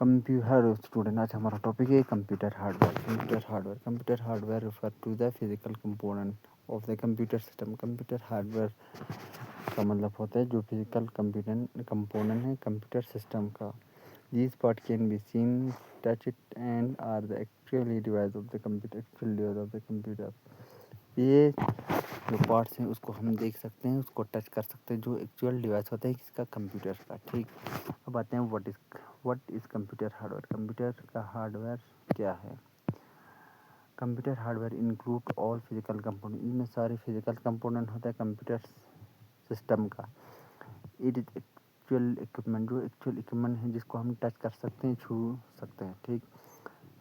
Hello student, आज हमारा topic है computer hardware. Computer hardware refer to the physical component of the computer system. Computer hardware का मतलब होता है जो फिजिकल कंपोनेंट है कंप्यूटर सिस्टम का। This part can be seen, touch it and are the actually device of the computer. ये जो parts हैं उसको हम देख सकते हैं, उसको टच कर सकते हैं, जो एक्चुअल डिवाइस होता है किसका, कंप्यूटर का। ठीक, अब आते हैं what is computer hardware. Computer का हार्डवेयर क्या है। Computer hardware include all physical component. इनमें सारे फिजिकल कंपोनेंट होता है कंप्यूटर सिस्टम का। इट इज एक्चुअल इक्विपमेंट, जो एक्चुअल इक्विपमेंट है जिसको हम टच कर सकते हैं, छू सकते हैं। ठीक,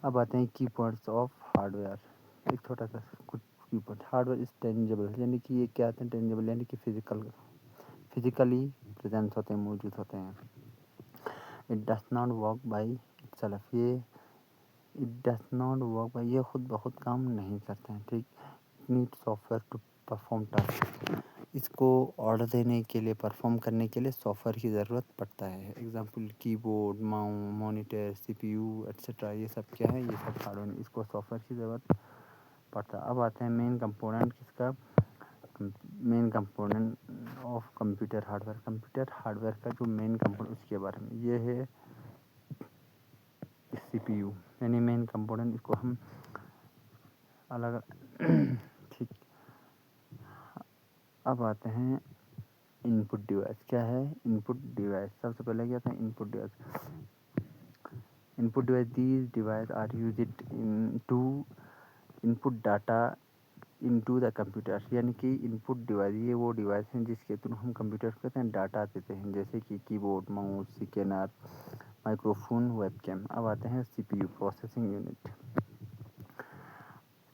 अब आते हैं की पॉइंट्स ऑफ हार्डवेयर। एक छोटा सा कुछ की पॉइंट। हार्डवेयर इज टेंजिबल, यानी कि ये क्या आते हैं, टेंजिबल यानी कि फिजिकली प्रेजेंस होते हैं, मौजूद होते हैं। It does not work by itself, ये खुद ब खुद काम नहीं करते हैं। ठीक, need software to perform task, इसको ऑर्डर देने के लिए, परफॉर्म करने के लिए सॉफ्टवेयर की ज़रूरत पड़ता है। Example keyboard, mouse, monitor, CPU etcetera, ये सब क्या है, ये सब हार्डवेयर, इसको सॉफ्टवेयर की ज़रूरत पड़ता है। अब आते हैं मेन कंपोनेंट किसका, main component of computer hardware. Computer hardware का जो मेन कंपोनेंट, उसके बारे में ये है सीपीयू, यानी मेन कंपोनेंट। इसको हम अलग ठीक, अब आते हैं इनपुट डिवाइस। क्या है इनपुट डिवाइस, सबसे पहले क्या था input device. These device are used in to input data into the computer, यानी कि इनपुट डिवाइस ये वो डिवाइस हैं जिसके थ्रू हम कंप्यूटर को कहते हैं डाटा देते हैं, जैसे कि keyboard, mouse, scanner, microphone, webcam. अब आते हैं CPU, processing unit.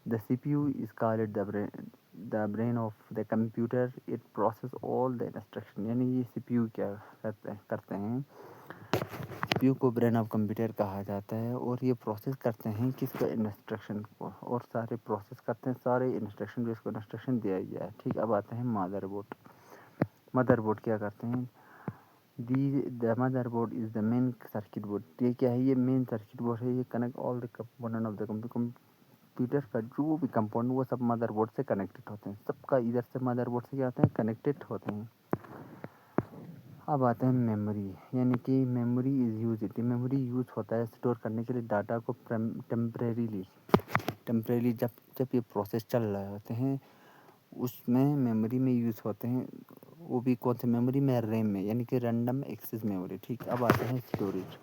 The CPU is called the brain of the computer. It process all the instruction, यानी ये CPU क्या करते हैं, CPU को ब्रेन ऑफ कंप्यूटर कहा जाता है, और ये प्रोसेस करते हैं किसको, इंस्ट्रक्शन को, और सारे प्रोसेस करते हैं सारे इंस्ट्रक्शन जो इसको इंस्ट्रक्शन दिया गया है। ठीक, अब आते हैं मदरबोर्ड क्या करते हैं। The motherboard is the main circuit board. ये क्या है, ये मेन सर्किट बोर्ड है, ये connect all the component of the computer का जो भी कंपोनेंट वो सब मदरबोर्ड से कनेक्टेड होते हैं। सबका इधर से मदरबोर्ड से क्या होते हैं, कनेक्टेड होते हैं। अब आते हैं मेमोरी, यानी कि मेमोरी इज मेमोरी यूज होता है स्टोर करने के लिए डाटा को टेम्परेरीली जब ये प्रोसेस चल रहे होते हैं उसमें मेमोरी में यूज़ होते हैं। वो भी कौन सी मेमोरी में, रैम में, यानी कि रैंडम एक्सेस मेमोरी। ठीक, अब आते हैं storage.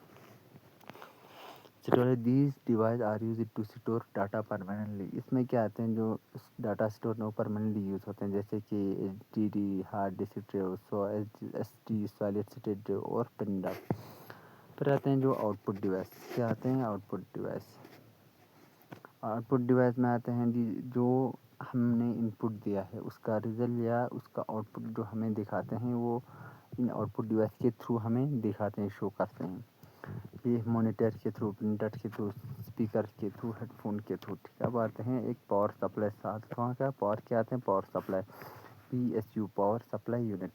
These device are use to store data permanently. इसमें क्या आते हैं, जो डाटा स्टोर में परमानेंटली यूज़ होते हैं, जैसे कि HDD, hard disk drive, SD, solid state drive और पेन ड्राइव। फिर आते हैं जो आउटपुट डिवाइस। क्या आते हैं आउटपुट डिवाइस में आते हैं जो हमने इनपुट दिया है उसका रिजल्ट या उसका आउटपुट जो हमें दिखाते हैं, वो इन आउटपुट डिवाइस के थ्रू हमें दिखाते हैं, शो करते हैं। ये मॉनिटर के थ्रू, प्रिंटर के थ्रू, स्पीकर के थ्रू, हेडफोन के थ्रू। ठीक है, अब आते हैं एक पावर सप्लाई। साथ वहाँ का पावर क्या आते हैं, power supply, PSU, power supply unit.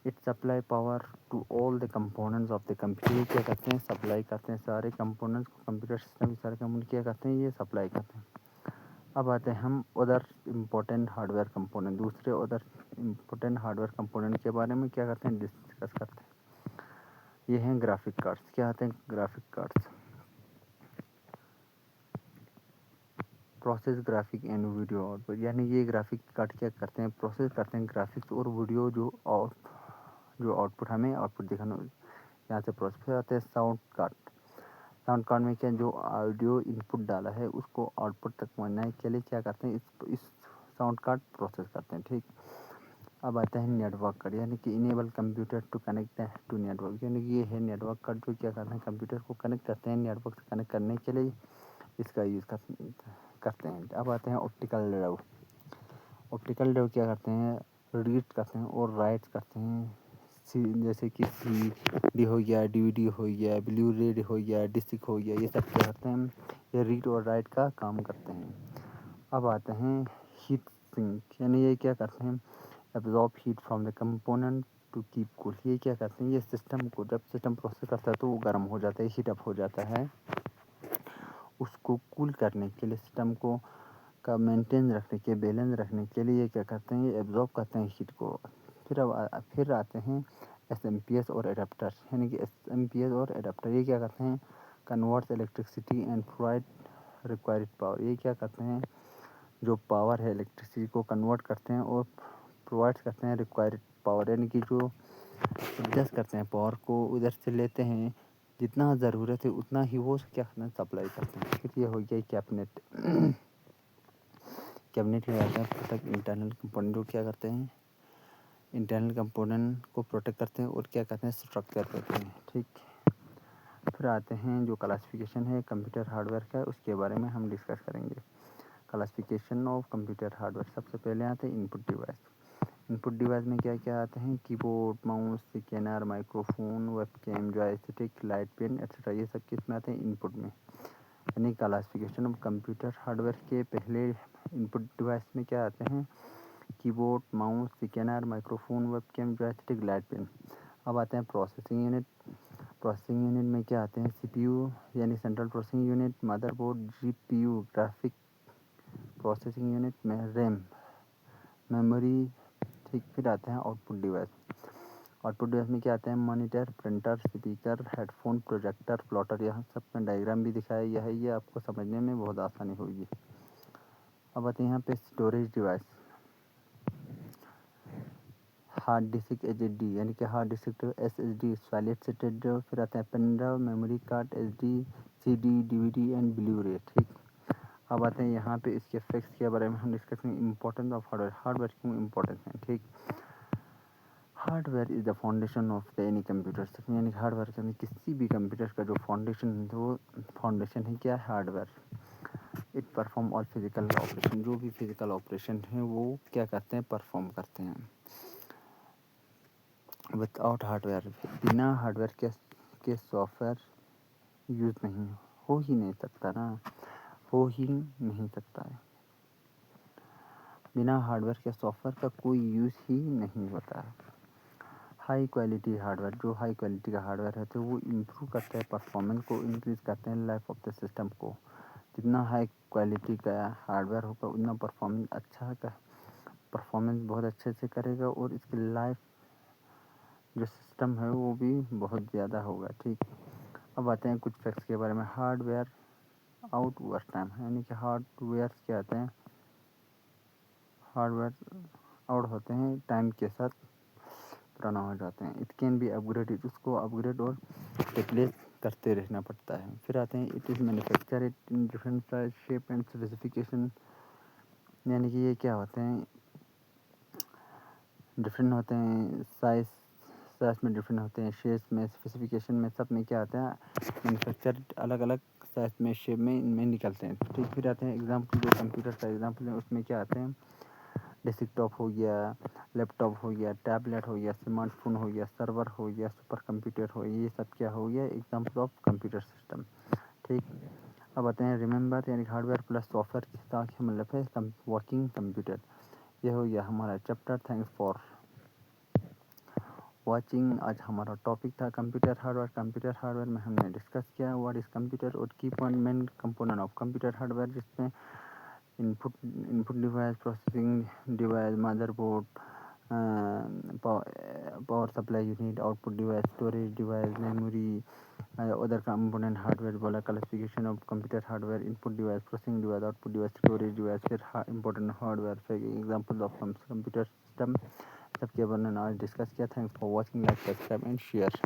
It supply power to all the components of the computer. ये क्या करते हैं, सप्लाई करते हैं सारे कंपोनेंट्स को, कंप्यूटर सिस्टम के सारे कंपोनेंट क्या करते हैं, ये सप्लाई करते हैं। अब आते हैं हम अदर इम्पोर्टेंट हार्डवेयर कंपोनेंट, दूसरे अदर इम्पोर्टेंट हार्डवेयर कंपोनेंट के बारे में क्या करते हैं, डिस्कस करते हैं। ये हैं ग्राफिक कार्ड्स। क्या आते हैं graphic cards, process graphic and video output, यानी ये ग्राफिक कार्ड क्या करते हैं, प्रोसेस करते हैं ग्राफिक्स और वीडियो जो आउटपुट हमें आउटपुट दिखाना, यहाँ से प्रोसेस आते हैं। साउंड कार्ड में क्या, जो ऑडियो इनपुट डाला है उसको आउटपुट तक पहुँचने के लिए क्या करते हैं, इस साउंड कार्ड प्रोसेस करते हैं। ठीक, अब आता है नेटवर्क कार्ड, यानी कि enable computer to connect to network, यानी कि ये है नेटवर्क कार्ड जो क्या करते हैं, कंप्यूटर को कनेक्ट करते हैं, नेटवर्क से कनेक्ट करने के लिए इसका यूज़ करते हैं। अब आते हैं ऑप्टिकल ड्राइव क्या करते हैं, रीड करते हैं और राइट करते हैं, जैसे कि CD हो गया, DVD हो गया, ब्लू रे हो गया, डिस्क हो गया, ये सब क्या करते हैं, ये रीड और राइट का काम करते हैं। अब आते हैं हीट सिंक, यानी ये क्या करते हैं, absorb heat from the component to keep cool. ये क्या करते हैं, ये सिस्टम को जब सिस्टम प्रोसेस करता है तो वो गर्म हो जाता है, हीटअप हो जाता है। उसको कूल करने के लिए सिस्टम को का मेंटेन रखने के, बैलेंस रखने के लिए ये क्या करते हैं, ये एब्जॉर्ब करते हैं हीट को। फिर आते हैं एसएमपीएस और एडाप्टर, यानी कि एसएमपीएस और एडाप्टर ये क्या करते हैं, converts electricity and provide required power. ये क्या करते हैं, जो पावर है इलेक्ट्रिसिटी को कन्वर्ट करते हैं और प्रोवाइड करते हैं रिक्वायर्ड पावर, यानी कि जो एडजस्ट करते हैं पावर को, उधर से लेते हैं जितना ज़रूरत है उतना ही वो क्या करते हैं, सप्लाई करते हैं। फिर ये हो गया कैबिनेट। कैबिनेट में आता है प्रोटेक्ट इंटरनल कंपोनेंट, जो क्या करते हैं, इंटरनल कंपोनेंट को प्रोटेक्ट करते हैं और क्या करते हैं, स्ट्रक्चर करते हैं। ठीक, फिर आते हैं जो क्लासिफिकेशन है कंप्यूटर हार्डवेयर का, उसके बारे में हम डिस्कस करेंगे। क्लासिफिकेशन ऑफ कंप्यूटर हार्डवेयर, सबसे पहले आते हैं इनपुट डिवाइस। इनपुट डिवाइस में क्या क्या आते हैं, keyboard, mouse, scanner, microphone, webcam, joystick, light pen etcetera, ये सब किस में आते हैं, इनपुट में। यानी क्लासिफिकेशन ऑफ कंप्यूटर हार्डवेयर के पहले इनपुट डिवाइस में क्या आते हैं, keyboard, mouse, scanner, microphone, webcam, joystick, light pen. अब आते हैं प्रोसेसिंग यूनिट। प्रोसेसिंग यूनिट में क्या आते हैं, सीपीयू यानी central processing unit, motherboard, GPU graphic processing unit में, रैम, मेमोरी। ठीक, फिर आते हैं आउटपुट डिवाइस। आउटपुट डिवाइस में क्या आते हैं, monitor, printer, speaker, headphone, projector, plotter. यहाँ सब में डायग्राम भी दिखाया गया है, ये आपको समझने में बहुत आसानी होगी। अब आते हैं यहाँ पे storage device. Hard disk HD, यानी कि hard disk SSD, solid state drive. फिर आता है pen drive, memory card, SD, CD, DVD and Blu-ray. ठीक, अब आते हैं यहाँ पे इसके फैक्ट्स के बारे में हम डिस्कस करेंगे। इंपॉर्टेंस ऑफ हार्डवेयर, हार्डवेयर क्यों इंपॉर्टेंट है। ठीक, hardware is the foundation of the any computer system, यानी हार्डवेयर का किसी भी कंप्यूटर का जो फाउंडेशन है, वो फाउंडेशन है क्या, hardware. It perform all physical operation, जो भी फिजिकल ऑपरेशन है वो क्या करते हैं, परफॉर्म करते हैं। विदाउट हार्डवेयर, बिना हार्डवेयर के सॉफ्टवेयर यूज़ नहीं हो ही नहीं सकता ना, हो ही नहीं सकता है। बिना हार्डवेयर के सॉफ्टवेयर का कोई यूज़ ही नहीं होता है। हाई क्वालिटी हार्डवेयर, जो हाई क्वालिटी का हार्डवेयर है तो वो इम्प्रूव करते हैं परफॉर्मेंस को, इंक्रीज़ करते हैं लाइफ ऑफ द सिस्टम को। जितना हाई क्वालिटी का हार्डवेयर होगा उतना परफॉर्मेंस अच्छा का परफॉर्मेंस बहुत अच्छे से करेगा और इसकी लाइफ जो सिस्टम है वो भी बहुत ज़्यादा होगा। ठीक, अब आते हैं कुछ फैक्ट्स के बारे में। हार्डवेयर आउट ओवर टाइम, यानी कि हार्डवेयर क्या आते हैं, हार्डवेयर आउट होते हैं टाइम के साथ पुराना हो जाते हैं। इट कैन बी अपग्रेडेड, उसको अपग्रेड और रिप्लेस करते रहना पड़ता है। फिर आते हैं it is manufactured in different size, shape and specification, यानी कि ये क्या होते हैं, डिफरेंट होते हैं, साइज में डिफरेंट होते हैं, शेप में, स्पेसिफिकेशन में, सब में क्या आता है, मैन्युफैक्चर्ड अलग अलग साइज में, शेप में इनमें निकलते हैं। ठीक, फिर आते हैं एग्जाम्पल, जो कंप्यूटर का एग्जाम्पल है उसमें क्या आते हैं, डेस्कटॉप हो गया, लैपटॉप हो गया, टैबलेट हो गया, स्मार्टफोन हो गया, सर्वर हो गया, सुपर कंप्यूटर हो गया, ये सब क्या हो गया, एग्जाम्पल ऑफ कंप्यूटर सिस्टम। ठीक, अब आते हैं रिमेंबर, यानी हार्डवेयर प्लस सॉफ्टवेयर के साथ मतलब है वर्किंग कंप्यूटर। ये हो गया हमारा चैप्टर। Thanks for watching. आज हमारा टॉपिक था कंप्यूटर हार्डवेयर। कंप्यूटर हार्डवेयर में हमने डिस्कस किया व्हाट इज़ कंप्यूटर और key point main component of computer hardware, जिसमें input device, processing device, motherboard, power supply unit, output device, storage device, memory, other component hardware बोला। Classification of computer hardware, input device, processing device, output device, storage device, फिर important hardware, फिर example of computer system, सबके बारे में आज discuss किया। Thanks for watching, like, subscribe and share.